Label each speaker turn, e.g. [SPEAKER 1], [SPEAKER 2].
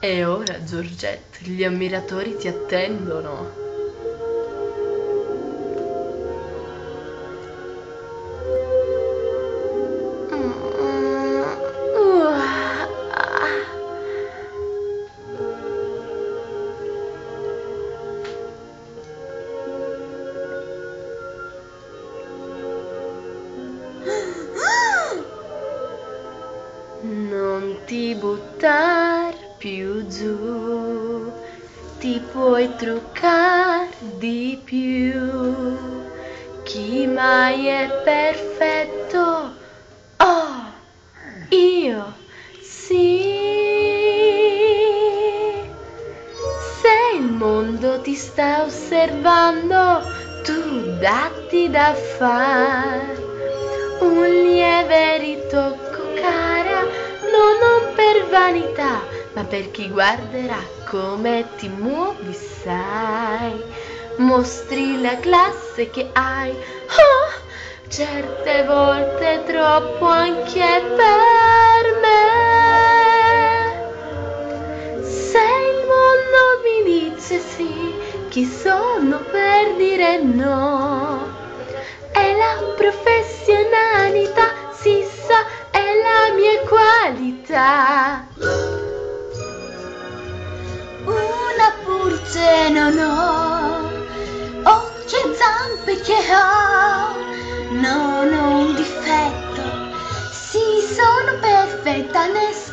[SPEAKER 1] E ora, Georgette, gli ammiratori ti attendono. Non ti buttar più giù, ti puoi truccare di più. Chi mai è perfetto? Oh, io sì. Se il mondo ti sta osservando, tu datti da fare un lieve ritocco, cara, no, non per vanità, ma per chi guarderà come ti muovi, sai. Mostri la classe che hai, oh, certe volte troppo anche per me. Se il mondo mi dice sì, chi sono per dire no? È la professionalità, si sa, è la mia qualità.
[SPEAKER 2] Una pulce non ho, occhi e zampe che ho, non ho un difetto, sì sono perfetta, nessuno